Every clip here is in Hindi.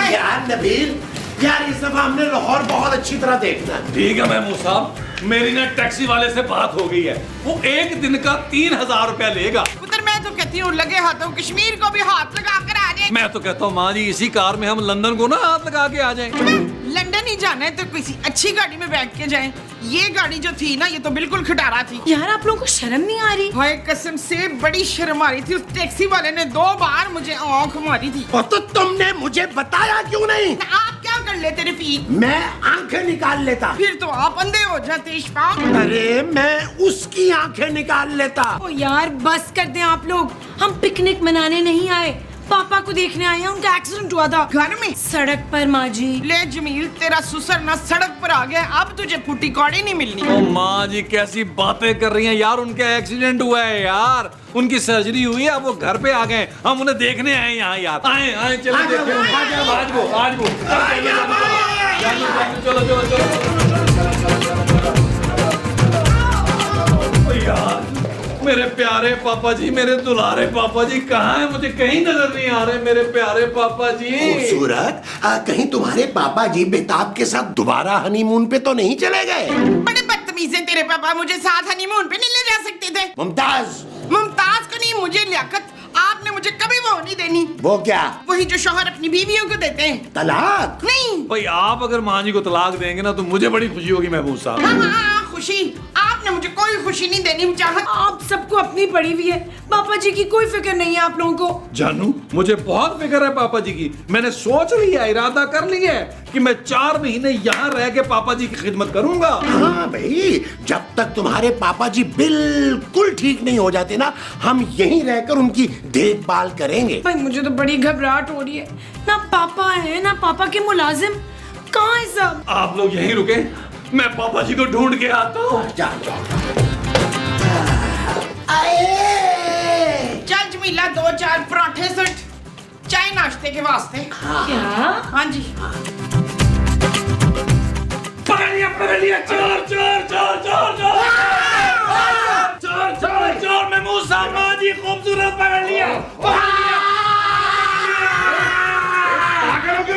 यार नबील, यार इस दफा हमने लाहौर बहुत अच्छी तरह देखना है। ठीक है महमूद साहब, मेरी ना टैक्सी वाले से बात हो गई है, वो एक दिन का 3000 रुपया लेगा। पुत्र मैं तो कहती हूँ लगे हाथों कश्मीर को भी हाथ लगा कर आ जाए। मैं तो कहता हूँ माँ जी इसी कार में हम लंदन को ना हाथ लगा के आ जाएं। लंदन ही जाना है तो किसी अच्छी गाड़ी में बैठ के जाएं। ये गाड़ी जो थी ना, ये तो बिल्कुल खटारा थी। यार आप लोगों को शर्म नहीं आ रही? हाय कसम से बड़ी शर्म आ रही थी। उस टैक्सी वाले ने 2 बार मुझे आंख मारी थी। और तो तुमने मुझे बताया क्यों नहीं? आप क्या कर लेते रफीक? मैं आंखें निकाल लेता। फिर तो आप अंधे हो जाते इशफाक। अरे मैं उसकी आंखें निकाल लेता। ओ यार बस कर दें आप लोग, हम पिकनिक मनाने नहीं आए, पापा को देखने आए हैं। उनका एक्सीडेंट हुआ था घर में सड़क पर। माँ जी ले जमील, तेरा ससुर ना सड़क पर आ गया, अब तुझे फूटी कौड़ी नहीं मिलनी। ओ माँ जी कैसी बातें कर रही हैं यार, उनका एक्सीडेंट हुआ है यार, उनकी सर्जरी हुई है, अब वो घर पे आ गए, हम उन्हें देखने आए यहाँ यार। आए आए चलो आ जाओ, देखो, आ जाओ। आज वो चलो चलो चलो यार। मेरे प्यारे पापा जी, मेरे दुलारे पापा जी कहाँ हैं? मुझे कहीं नजर नहीं आ रहे मेरे प्यारे पापा जी। खूबसूरत, कहीं तुम्हारे पापा जी बेताब के साथ दोबारा हनीमून पे तो नहीं चले गए? बड़े बदतमीज हैं तेरे पापा, मुझे साथ हनीमून पे नहीं ले जा सकते थे। मुमताज, मुमताज को नहीं, मुझे लियाकत। आपने मुझे कभी वो नहीं देनी। वो क्या? वही जो शौहर अपनी बीवियों को देते हैं। तलाक? नहीं। भाई आप अगर माँ जी को तलाक देंगे ना तो मुझे बड़ी खुशी होगी महबूब साहब। हाँ, खुशी। आपने मुझे कोई खुशी नहीं देनी चाहत। आप सबको अपनी पड़ी हुई है, पापा जी की कोई फिक्र नहीं है आप लोगों को। जानू मुझे बहुत फिक्र है पापा जी की। मैंने सोच लिया, इरादा कर लिया है कि मैं 4 महीने यहाँ रह के पापा जी की खिदमत करूंगा। हाँ भाई, जब तक तुम्हारे पापा जी बिल्कुल ठीक नहीं हो जाते ना, हम यहीं रहकर उनकी देखभाल करेंगे। भाई मुझे तो बड़ी घबराहट हो रही है, ना पापा है ना पापा के मुलाजिम, कहाँ है सब? आप लोग यहीं रुके, मैं पापा जी को ढूंढ के आता हूँ। जा आए। चल जमीला, 2-4 पराठे सट चाय नाश्ते के वास्ते। क्या? हाँ जी। पकड़ लिया, चोर चोर चोर चोर चोर चोर चोर चोर। महमूद साहब, माँ जी खूबसूरत पकड़ लिया।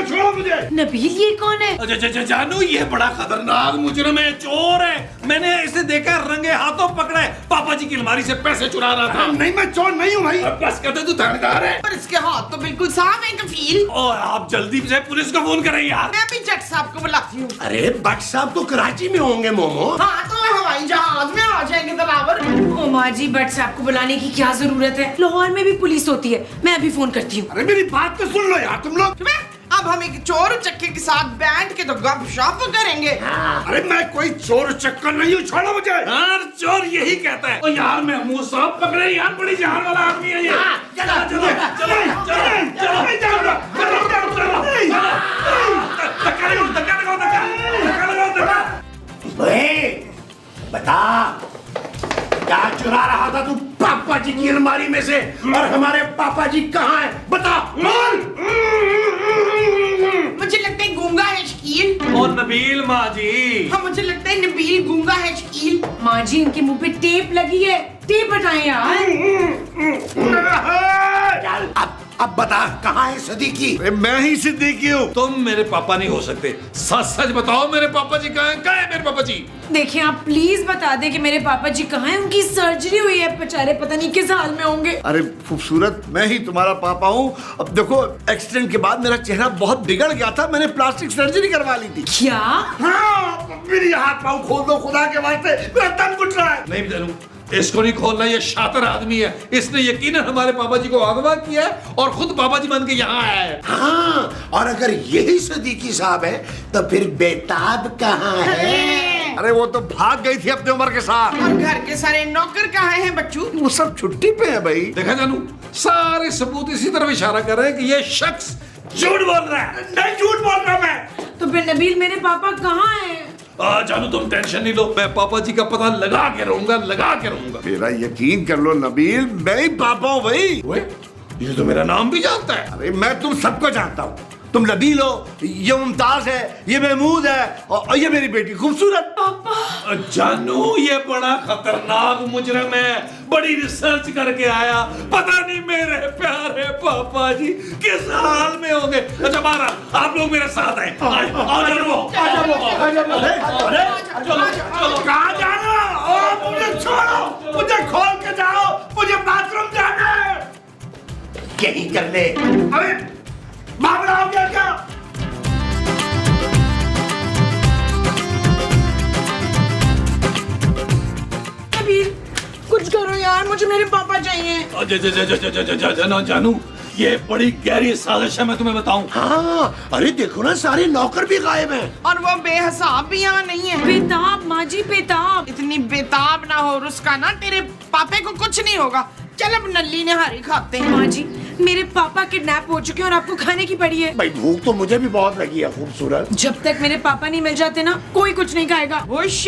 छोड़ो मुझे। नबील ये कौन है? जानू ये बड़ा खतरनाक मुजरिम है, चोर है। मैंने इसे देखा रंगे हाथों पकड़ा है, पापा जी की अलमारी से पैसे चुरा रहा था। नहीं, मैं चोर नहीं हूँ भाई। बस कहते तू थानेदार है। पर इसके हाथ तो बिल्कुल साफ है कफील। और आप जल्दी से पुलिस को फोन करें यार। मैं भी जट साहब को बुलाती हूँ। अरे भट्ट साहब तो कराची में होंगे मोमो। हाँ तो हवाई जहाज में आ जाएंगे दलावर। ओ माँ जी, भट्ट साहब को बुलाने की क्या जरूरत है? लाहौर में भी पुलिस होती है, मैं अभी फोन करती हूँ। अरे मेरी बात तो सुन लो यार तुम लोग। अब हम एक चोर चक्के के साथ बैठ के तो गपशप करेंगे। अरे मैं कोई चोर चक्कर नहीं हूँ, छोड़ो मुझे। यार चोर यही कहता है। ओ यार महमूद साहब पकड़े यार, बड़ी जान वाला आदमी है ये। चलो चलो चलो बता, क्या चुरा रहा था तू पापा जी की अलमारी में से? और हमारे पापा जी कहाँ हैं? बता, बोल। मुझे लगता है गूंगा है शकील। और नबील माँ जी। हाँ मुझे लगता है नबील गूंगा है शकील। माँ जी इनके मुंह पे टेप लगी है, टेप हटाएं यार। चल, अब बता, कहाँ है सदीकी? मैं ही सिद्दीकी हूँ। तुम मेरे पापा नहीं हो सकते, सच सच बताओ मेरे पापा जी कहाँ हैं? कहाँ है मेरे पापा जी? देखिए आप प्लीज बता दें कि मेरे पापा जी कहाँ हैं। उनकी सर्जरी हुई है, बेचारे पता नहीं किस हाल में होंगे। अरे खूबसूरत, मैं ही तुम्हारा पापा हूँ। अब देखो, एक्सीडेंट के बाद मेरा चेहरा बहुत बिगड़ गया था, मैंने प्लास्टिक सर्जरी करवा ली थी। क्या? हाँ, मेरी हाथ पाँव खोल दो खुदा के वास्ते, मेरा दम घुट रहा है। नहीं जानू, इसको नहीं खोलना, ये शातिर आदमी है। इसने यकीनन हमारे पापा जी को अगवा किया है और खुद पापा जी बन के यहाँ आया है। हाँ, और अगर यही सदीकी साहब है तो फिर बेताब कहाँ है? अरे वो तो भाग गई थी अपने उम्र के साथ। और घर के सारे नौकर कहाँ हैं बच्चू? वो सब छुट्टी पे है भाई। देखा जानू, सारे सबूत इसी तरफ इशारा कर रहे हैं कि ये शख्स झूठ बोल रहा है। नहीं, झूठ बोल रहा मैं। तो फिर नबील मेरे पापा कहाँ हैं? जानू तुम टेंशन नहीं लो, मैं पापा जी का पता लगा के रहूंगा। मेरा यकीन कर लो नबील, मैं ही पापा हूँ भाई। ये तो मेरा नाम भी जानता है। अरे मैं तुम सबको जानता हूँ। तुम नबील हो, ये मुमताज है, ये महमूद है और ये मेरी बेटी खूबसूरत। जानू ये बड़ा खतरनाक मुजरिम है, बड़ी रिसर्च करके आया, पता नहीं मेरे प्यारे पापा जी किस हाल में होंगे। अच्छा बारह आप लोग मेरे साथ हैं, आओ जानू, कहाँ जाना? ओ, मुझे छोड़ो, मुझे खोल के जाओ, मुझे बाथरूम जाना है। यही कर ले। अरे मामला हो गया क्या? नबील कुछ करो यार, मुझे मेरे पापा चाहिए। जानू ये बड़ी गहरी साजिश है, मैं तुम्हें बताऊं। हाँ, अरे देखो ना, सारे नौकर भी गायब हैं। और वो बेहिसाब भी यहाँ नहीं है। बेताब माँ जी, बेताब। इतनी बेताब ना हो रुस्का ना, तेरे पापे को कुछ नहीं होगा। चल अब नल्ली निहारी खाते हैं। माँ जी मेरे पापा किडनैप हो चुके हैं और आपको खाने की पड़ी है। भाई भूख तो मुझे भी बहुत लगी है खूबसूरत। जब तक मेरे पापा नहीं मिल जाते ना, कोई कुछ नहीं खाएगा। होश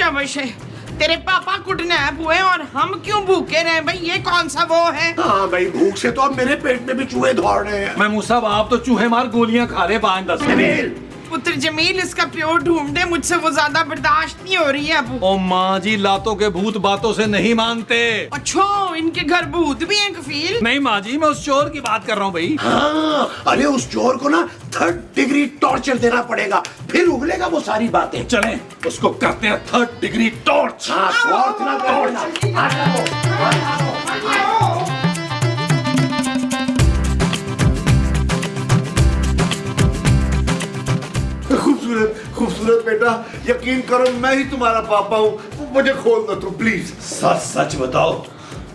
तेरे पापा किडनैप हुए और हम क्यों भूखे रहे भाई? ये कौन सा वो है? हाँ भाई, भूख से तो अब मेरे पेट में भी चूहे दौड़ रहे हैं। मैं साहब आप तो चूहे मार गोलियां खा रहे 5-10 नबील, पुत्र जमील इसका प्योर ढूंढे, मुझसे वो ज्यादा बर्दाश्त नहीं हो रही है अब। ओ माँ जी, लातों के भूत बातों से नहीं मानते। अच्छा, इनके घर भूत भी हैं कफील? नहीं माँ जी, मैं उस चोर की बात कर रहा हूँ भाई। हाँ, अरे उस चोर को ना 3rd डिग्री टॉर्चर देना पड़ेगा, फिर उगलेगा वो सारी बातें। चलें उसको करते हैं 3rd डिग्री टॉर्च। हाँ, टॉर्च ना खूबसूरत खूबसूरत बेटा, यकीन करो मैं ही तुम्हारा पापा हूँ, मुझे खोल दो तुम प्लीज। सच सच बताओ,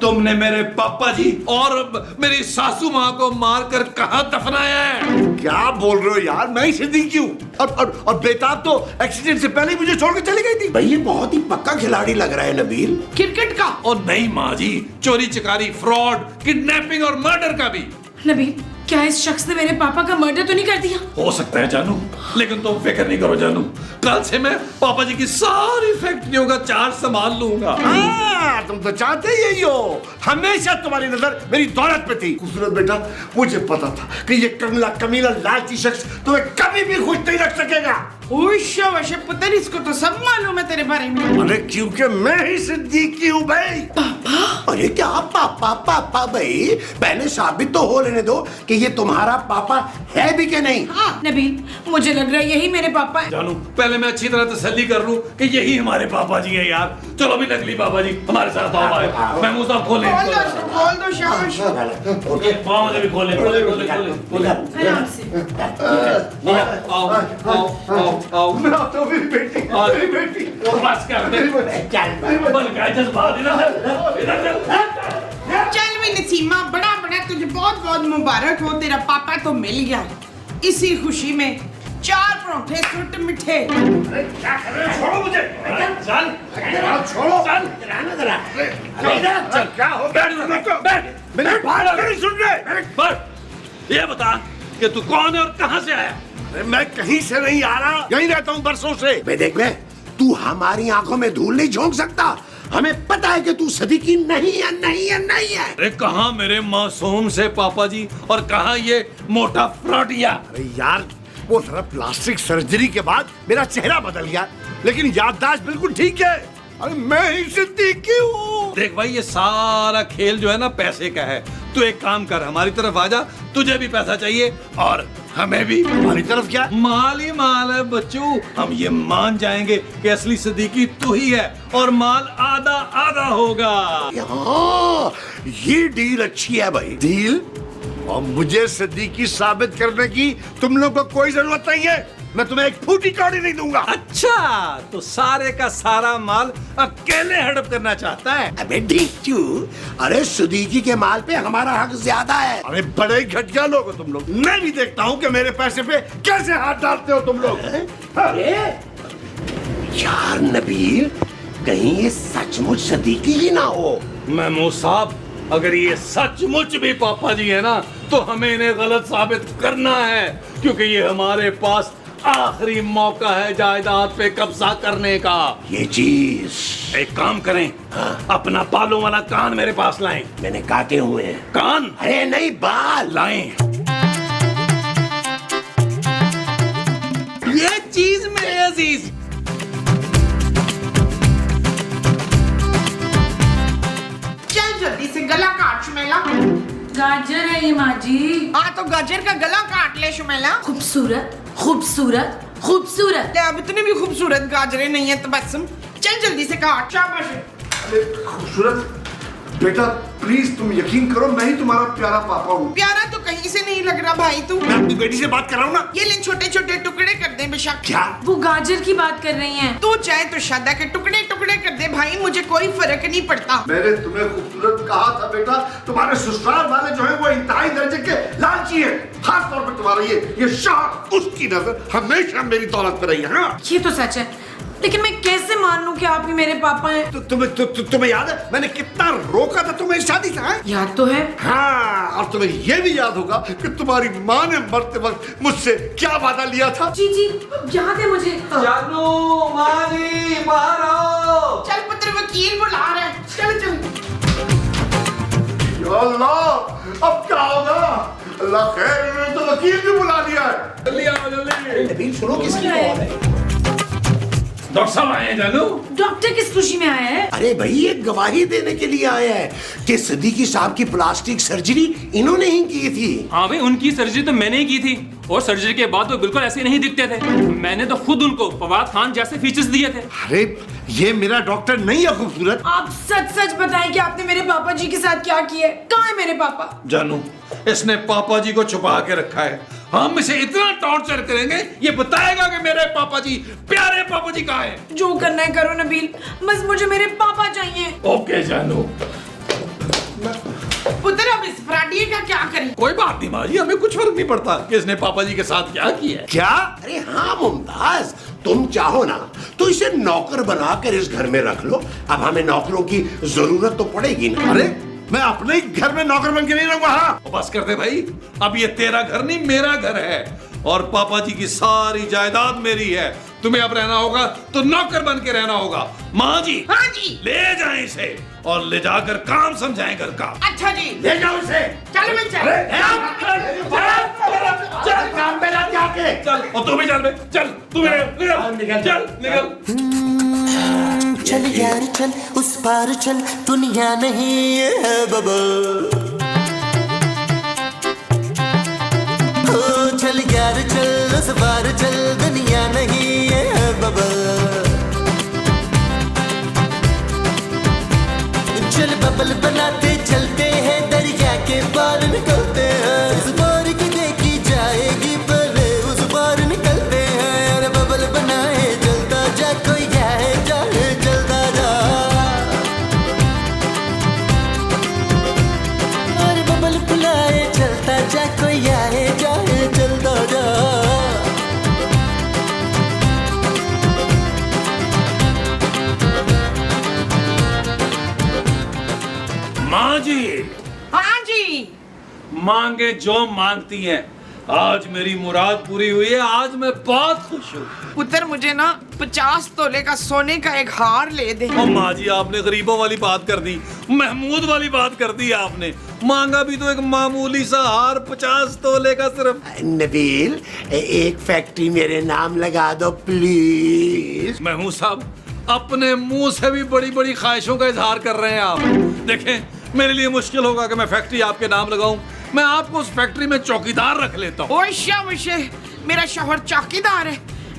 तुमने मेरे पापा जी और मेरी सासू माँ को मारकर कहाँ दफनाया है? क्या बोल रहे हो यार, मैं ही सिद्दीकी हूँ। और बेताब तो एक्सीडेंट से पहले ही मुझे छोड़ के चली गई थी। भाई ये बहुत ही पक्का खिलाड़ी लग रहा है नबील। क्रिकेट का? और नहीं माँ जी, चोरी चकारी, फ्रॉड, किडनैपिंग और मर्डर का भी। नबील क्या इस शख्स ने मेरे पापा का मर्डर तो नहीं कर दिया? हो सकता है जानू, लेकिन तुम फिक्र नहीं करो जानू, कल से मैं पापा जी की सारी फैक्ट्रियों का चार्ज संभाल लूंगा। हाँ, तुम तो चाहते ही यही हो, हमेशा तुम्हारी नजर मेरी दौलत पे थी। खूबसूरत बेटा, मुझे पता था कि ये कंगला कमीना लालची शख्स तुम्हें कभी भी खुश नहीं रख सकेगा। पुत्र इसको तो सब मालूम है तेरे बारे में। अरे क्योंकि मैं ही सिद्दीकी हूँ भाई। पापा? अरे क्या पापा पापा भाई, पहले साबित तो हो लेने दो कि ये तुम्हारा पापा है भी कि नहीं। हाँ। नबील मुझे लग रहा है यही मेरे पापा है। जानू पहले मैं अच्छी तरह तसल्ली कर लूं कि यही हमारे पापा जी है यार। चलो अभी नकली पापा जी हमारे साथ आओ भाई। मैं मुंह साहब खोल दो शाबाश। ये पाँव मुझे भी खोले। आओ तो मेरी बेटी, मेरी बेटी। बस कर दे। बन गया जज्बात इधर चल। चल भी नसीमा, बड़ा बड़ा तुझे बहुत बहुत मुबारक हो, तेरा पापा तो मिल गया। इसी खुशी में 4 परोठे सुट मिठे। छोड़ो मुझे। चल छोड़ो, चल क्या हो? बैठ। मेरी बात क्यों नहीं सुन रहे? बस ये बता कि तू कौन है और कहां से आया? मैं कहीं से नहीं आ रहा, यहीं रहता हूँ बरसों से। देख बे, तू हमारी आंखों में धूल नहीं झोंक सकता। हमें पता है कि तू सदीकी नहीं है, नहीं है, नहीं है। अरे कहाँ मेरे मासूम से पापा जी और कहाँ ये मोटा फ्रॉडिया? अरे यार, वो जरा प्लास्टिक सर्जरी के बाद मेरा चेहरा बदल गया, लेकिन याददाश्त बिल्कुल ठीक है। अरे मैं ही सिद्दीकी हूँ। देख भाई, ये सारा खेल जो है ना पैसे का है। तू एक काम कर, हमारी तरफ आ जा, तुझे भी पैसा चाहिए और हमें भी। हमारी तरफ क्या? माल ही माल है बच्चू। हम ये मान जाएंगे कि असली सिद्दीकी तू ही है और माल आधा आधा होगा। हाँ, ये डील अच्छी है भाई। डील? और मुझे सिद्दीकी साबित करने की तुम लोग को कोई जरूरत नहीं है। मैं तुम्हें एक फूटी कौड़ी नहीं दूंगा। अच्छा, तो सारे का सारा माल अकेले हड़प करना चाहता है? अबे ढीचू, अरे सदीकी के माल पे हमारा हक ज्यादा है। अरे बड़े घटिया लोग हो तुम लोग। मैं भी देखता हूँ कि मेरे पैसे पे कैसे हाथ डालते हो तुम लोग। अरे यार नबील, कहीं ये सचमुच सदीकी ही ना हो। महमूद साहब, अगर ये सचमुच भी पापा जी है ना, तो हमें इन्हें गलत साबित करना है, क्योंकि ये हमारे पास आखिरी मौका है जायदाद पे कब्जा करने का। ये चीज एक काम करें, अपना बालों वाला कान मेरे पास लाएं। मैंने काटे हुए हैं। कान? अरे नहीं, बाल लाएं। चीज मेरे अजीज। चल जल्दी से गला काट शुमेला। गाजर है ये माँ जी। हाँ तो गाजर का गला काट ले शुमेला। खूबसूरत खूबसूरत खूबसूरत। ले, अब इतनी भी खूबसूरत गाजरें नहीं है तबस्सुम। चल जल्दी से काट। शाबाश। अरे खूबसूरत बेटा, प्लीज तुम यकीन करो, मैं ही तुम्हारा प्यारा पापा हूँ। प्यारा तो कहीं से नहीं लग रहा भाई तू। मैं अपनी बेटी से बात कर रहा हूँ ना। ये ले छोटे छोटे टुकड़े कर दे बेशक। क्या? वो गाजर की बात कर रही हैं। तू चाहे तो शादा के टुकड़े टुकड़े कर दे भाई, मुझे कोई फर्क नहीं पड़ता। मैंने तुम्हें खूबसूरत कहा था बेटा। तुम्हारे ससुराल वाले जो है वो इंतहाई दर्जे के लालची है। खास तौर पर तुम्हारा ये शाह, उसकी नजर हमेशा मेरी दौलत पर रही है। हाँ? ये तो सच है, लेकिन मैं कैसे मान लूं कि आप ही मेरे पापा हैं? तुम्हें याद है मैंने कितना रोका था तुम्हें इस शादी से? याद तो है। हाँ, और तुम्हें ये भी याद होगा कि तुम्हारी माँ ने मरते वक्त मुझसे क्या वादा लिया था? जी जी याद है मुझे। जानू माँ जी बाहर आओ। चल पुत्र, वकील बुला रहा है। चल चल। या अल्लाह, अब क्या होगा? अल्लाह खैर, उन्होंने तो वकील भी बुला लिया है। जल्दी आओ जल्दी। नबील सुनो किसकी कॉल है? डॉक्टर साहब आए हैं जानू। डॉक्टर किस खुशी में आया है? अरे भाई ये गवाही देने के लिए आया है कि सिद्दीकी साहब की प्लास्टिक सर्जरी इन्होंने ही की थी। हाँ भाई, उनकी सर्जरी तो मैंने ही की थी और सर्जरी के बाद वो बिल्कुल ऐसे नहीं दिखते थे। मैंने तो खुद उनको फवाद खान जैसे फीचर्स दिए थे। अरे ये मेरा डॉक्टर नहीं है खूबसूरत। आप सच सच बताएं कि आपने मेरे पापा जी के साथ क्या किया है? कहाँ है मेरे पापा? जानू, इसने पापा जी को छुपा के रखा है। हम इसे इतना टॉर्चर करेंगे ये बताएगा कि मेरे पापा जी, प्यारे पापा जी कहाँ हैं। जो करना है करो नबील, बस मुझे मेरे पापा चाहिए। ओके जानू। पुत्र अब इस फ्राडिये का क्या करें? कोई बात नहीं माँ जी, हमें कुछ फर्क नहीं पड़ता कि इसने पापा जी के साथ क्या किया है। क्या? अरे हाँ मुमताज, तुम चाहो ना तो इसे नौकर बनाकर इस घर में रख लो। अब हमें नौकरों की जरूरत तो पड़ेगी ना। अरे मैं अपने ही घर में नौकर बन के नहीं रहूंगा। हाँ, बस कर दे भाई, अब ये तेरा घर नहीं मेरा घर है और पापा जी की सारी जायदाद मेरी है। तुम्हें अब रहना होगा तो नौकर बन के रहना होगा। माँ जी, हाँ जी। ले जाएं इसे और ले जाकर काम समझाएं घर का। अच्छा जी। ले जाओ इसे। चल मैं चल। चल काम पे लग जाके। चल और तू भी चल बे, चल तू भी निकल, चल निकल। चल यार चल, उस पार चल, दुनिया नहीं है बबल। ओ चल यार चल, उस पार चल, दुनिया नहीं है बबल। चल बबल बनाते चलते हैं, दरिया के पार निकलते हैं। इस बार की देखी जाएगी पर उस पार निकलते हैं। अरे बबल बनाए चलता जा, कोई जाए जाए चलता जा। अरे बबल बुलाए चलता जा, कोई आए जाए चलता जा। माँ जी, हाँ जी। मांगे जो मांगती हैं। आज मेरी मुराद पूरी हुई है, आज मैं बहुत खुश हूँ। पुत्र मुझे ना 50 तोले का सोने का एक हार ले दे। ओ माँ जी, आपने गरीबों वाली बात कर दी, महमूद वाली बात कर दी आपने। मांगा भी तो एक मामूली सा हार 50 तोले का सिर्फ। नबील एक फैक्ट्री मेरे नाम लगा दो प्लीज। महमूद साहब, अपने मुंह से भी बड़ी बड़ी ख्वाहिशों का इजहार कर रहे हैं आप। देखें, मेरे लिए मुश्किल होगा कि मैं फैक्ट्री आपके नाम लगाऊं। मैं आपको उस फैक्ट्री में चौकीदार रख लेता हूँ। ओशे, मेरा शौहर चौकीदार है।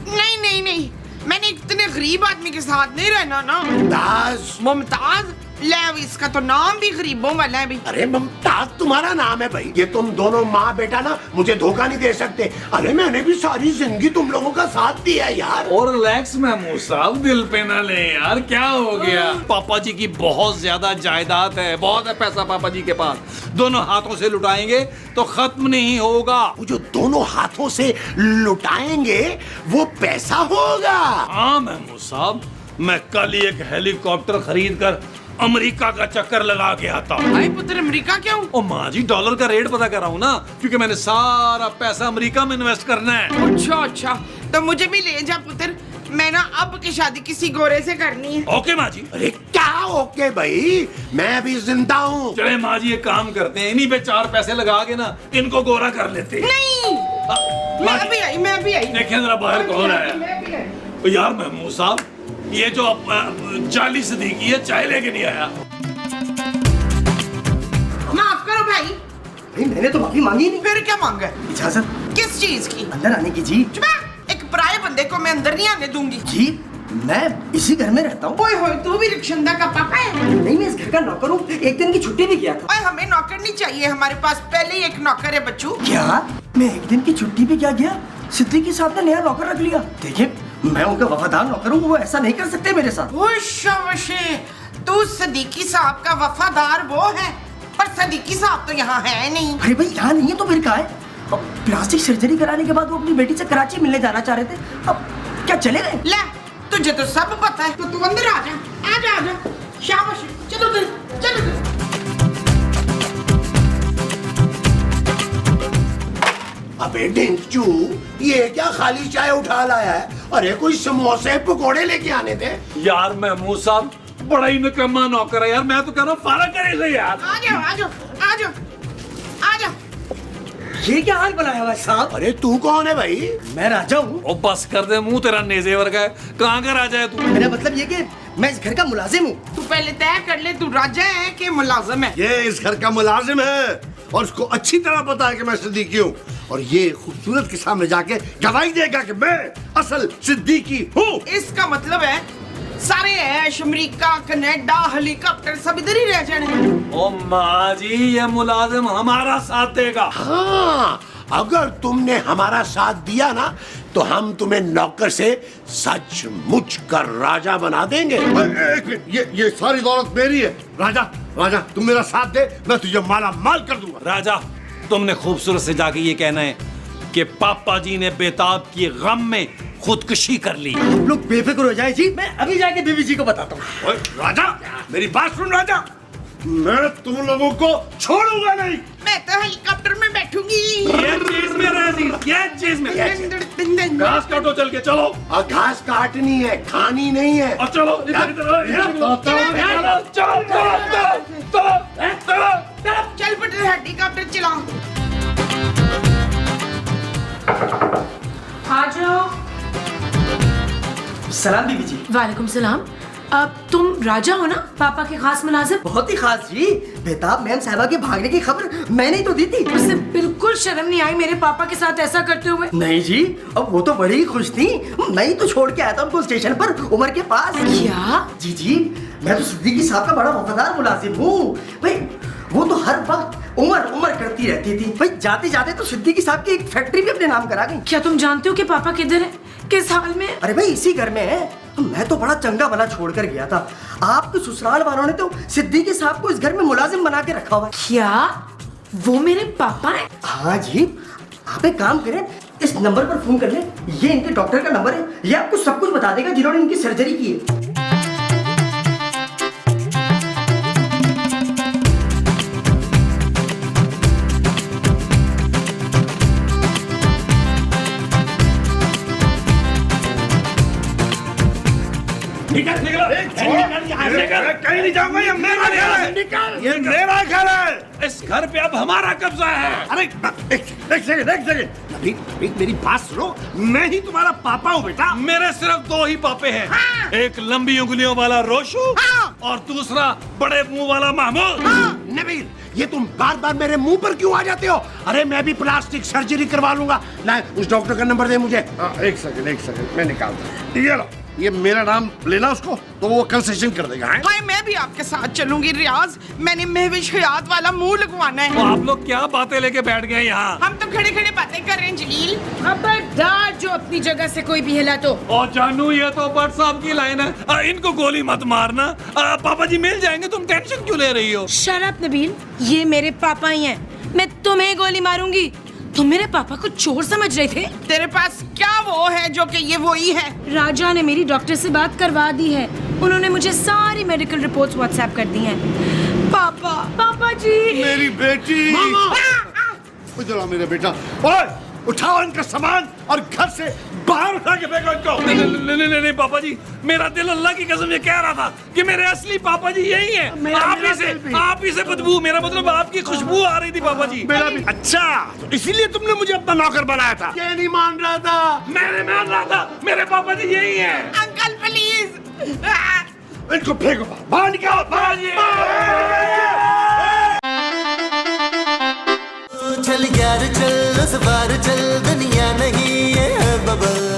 नहीं नहीं नहीं, मैंने इतने गरीब आदमी के साथ नहीं रहना ना। मुमताज। मुमताज? ले, इसका तो नाम भी गरीबों वाला है भी। अरे मुमताज तुम्हारा नाम है भाई। ये तुम दोनों माँ बेटा ना मुझे धोखा नहीं दे सकते। अरे मैंने भी सारी जिंदगी तुम लोगों का साथ दिया यार। और रिलैक्स महमूद साहब, दिल पे ना ले यार, क्या हो गया? पापा जी की बहुत ज्यादा जायदाद है, बहुत है पैसा पापा जी के पास। दोनों हाथों से लुटाएंगे तो खत्म नहीं होगा। वो जो दोनों हाथों से लुटाएंगे वो पैसा होगा। हाँ महमूद साहब, मैं कल ही एक हेलीकॉप्टर खरीद कर अमेरिका का चक्कर लगा के आता हूँ। भाई पुत्र, अमेरिका क्यों? ओ माँ जी, डॉलर का रेट पता कर रहा हूँ ना, क्योंकि मैंने सारा पैसा अमेरिका में इन्वेस्ट करना है। अच्छा, तो मुझे भी ले जा पुत्र। मैं ना अब की शादी किसी गोरे से करनी है। ओके माँ जी। अरे क्या ओके भाई, मैं भी जिंदा हूँ। चले माँ जी, एक काम करते हैं, इन्हीं पे 4 पैसे लगा के ना इनको गोरा कर लेते हैं। नहीं, मैं भी आई। देखें जरा बाहर कौन आया। यार महमूद साहब, ये जो जाली सदीकी है चाय लेके नहीं आया। माफ करो भाई। भाई मैंने तो माफी मांगी नहीं। फिर क्या मांगा? इजाजत किस चीज की? अंदर आने की जी। चुप है। एक पराये बंदे को मैं अंदर नहीं आने दूंगी। जी मैं इसी घर में रहता हूँ। ओए होए, तू भी रिक्शंदा का पापा है? नहीं मैं इस घर का नौकर हूँ, एक दिन की छुट्टी भी किया था। ओए हमें नौकर नहीं चाहिए, हमारे पास पहले ही एक नौकर है बच्चू। क्या मैं एक दिन की छुट्टी भी क्या गया? सिद्दीकी साहब ने नया नौकर रख लिया। देखिए मैं उनका वफादार नौकर हूँ, वो ऐसा नहीं कर सकते मेरे साथ। शाबाशे, तू सदीकी साहब का वफादार वो है, पर सदीकी साहब तो यहाँ है नहीं। अरे भाई यहाँ नहीं है तो फिर कहाँ है? अब प्लास्टिक सर्जरी कराने के बाद वो अपनी बेटी से कराची मिलने जाना चाह रहे थे, अब क्या चले गए? ले, तुझे तो सब पता है, तो तू अंदर आ जा, आ जा, आ जा। शाबाश, चलो चलो चलो। अबे डिंचू, ये क्या खाली चाय उठा लाया है? अरे कोई समोसे पकोड़े लेके आने थे। यार महमूद साहब, बड़ा ही निकम्मा नौकर है यार, मैं तो कह रहा हूँ फारा करे से यार। आ जाओ आ जाओ आ जाओ आ जाओ। ये क्या हाल बनाया हुआ है साहब? अरे तू कौन है भाई? मैं राजा हूँ। ओ बस कर दे, मुंह तेरा नेज़े वर्गा है, कहाँ का राजा है तू? मेरा मतलब ये कि मैं इस घर का मुलाजिम हूँ। तू पहले तय कर ले, तू राजा है कि मुलाजिम है? ये इस घर का मुलाजिम है और उसको अच्छी तरह पता है कि मैं सिद्दीकी हूँ, और ये खूबसूरत के सामने जाके गवाही देगा कि मैं असल सिद्दीकी हूँ। इसका मतलब है सारे ऐश, अमेरिका, कनाडा, हेलीकॉप्टर सब इधर ही रह जाने। ओ माँ जी, ये मुलाजिम हमारा साथ देगा। हाँ, अगर तुमने हमारा साथ दिया ना तो हम तुम्हें नौकर से सचमुच कर राजा बना देंगे। एक मिनट, ये सारी दौलत मेरी है। राजा, राजा तुम मेरा साथ दे, मैं तुझे माला माल कर दूंगा। राजा, तुमने खूबसूरत से जाके ये कहना है कि पापा जी ने बेताब की गम में खुदकुशी कर ली। आप लोग बेफिक्र हो जाए जी, मैं अभी जाके बीबी जी को बताता हूँ। ओए, राजा मेरी बात सुन राजा, मैं तुम लोगों को छोड़ूंगा नहीं। मैं तो हेलीकॉप्टर में बैठूंगी। ये चीज में राजी, ये चीज में। घास काटो चल के, चलो। और घास काटनी है, खानी नहीं है। और चलो इधर इधर, चलो। चल पटर, हेलीकॉप्टर चलाओ। आ जाओ। सलाम बीबी जी। वालेकुम सलाम। अब तुम राजा हो ना, पापा के खास मुलाजिम? बहुत ही खास जी। बेताब मैम साहिबा के भागने की खबर मैंने ही तो दी थी। उसे बिल्कुल शर्म नहीं आई मेरे पापा के साथ ऐसा करते हुए? नहीं जी, अब वो तो बड़ी ही खुश थी। मैं ही तो छोड़ के आया था उनको स्टेशन पर, उमर के पास। क्या? जी जी, मैं तो सिद्दीकी साहब का बड़ा वफादार मुलाजिम हूँ भाई। वो तो हर वक्त उमर उमर करती रहती थी भाई। जाते जाते तो सिद्दीकी साहब की एक फैक्ट्री भी अपने नाम करा गई। क्या तुम जानते हो कि पापा किधर है, किस हाल में? अरे भाई इसी घर में है। मैं तो बड़ा चंगा भला छोड़ कर गया था। आपके ससुराल वालों ने तो सिद्दीकी साहब को इस घर में मुलाजिम बना के रखा हुआ है। क्या वो मेरे पापा हैं? हाँ जी, आप एक काम करें, इस नंबर पर फोन कर लें। ये इनके डॉक्टर का नंबर है, ये आपको सब कुछ बता देगा जिन्होंने इनकी सर्जरी की है। निकल निकल, कहीं नहीं जाऊंगा, ये मेरा घर है। ये मेरा घर है। इस घर पे अब हमारा कब्जा है। अरे एक सेकंड, अभी मेरी बात सुनो। मैं ही तुम्हारा पापा हूँ बेटा। मेरे सिर्फ दो ही पापे हैं। एक लंबी उंगलियों वाला रोशू और दूसरा बड़े मुंह वाला महमूद। नबील, ये तुम बार बार मेरे मुंह पर क्यों आ जाते हो? अरे मैं भी प्लास्टिक सर्जरी करवा लूंगा। ला उस डॉक्टर का नंबर दे मुझे। एक सेकंड मैं निकालता हूँ। ये लो, ये मेरा नाम लेना उसको तो वो कंसेशन कर देगा। हैं? हाय, मैं भी आपके साथ चलूंगी रियाज। मैंने महविश हयात वाला मुंह लगवाना तो है। आप लोग क्या बातें लेके बैठ गए यहाँ? हम तो खड़े खड़े बातें कर रहे हैं जलील। खबरदार जो अपनी जगह से कोई भी हिला तो। और जानू, ये तो भट्ट साहब की लाइन है। इनको गोली मत मारना। पापा जी मिल जाएंगे, तुम टेंशन क्यों ले रही हो? शट अप नबील, ये मेरे पापा ही हैं। मैं तुम्हें गोली मारूंगी। तुम मेरे पापा को चोर समझ रहे थे? तेरे पास क्या वो है जो कि ये वो ही है? राजा ने मेरी डॉक्टर से बात करवा दी है। उन्होंने मुझे सारी मेडिकल रिपोर्ट्स व्हाट्सएप कर दी हैं। पापा जी। मेरी बेटी। इधर आओ मेरा बेटा। ओए, उठाओ इनका सामान और घर से बाहर उठा के फेंको इनको। नहीं पापा जी, मेरा दिल अल्लाह की कसम ये कह रहा था कि मेरे असली पापा जी यही हैं। आप ही से बदबू, मेरा मतलब आपकी खुशबू आ रही थी पापा जी। मेरा भी। अच्छा, तो इसीलिए तुमने मुझे अपना नौकर बनाया था? ये नहीं मान रहा था। मैंने मान रहा था। मेरे पापा जी यही हैं। Uncle please. इनको फेंको बाहर निकाल चल यार चल उस बार चल दुनिया नहीं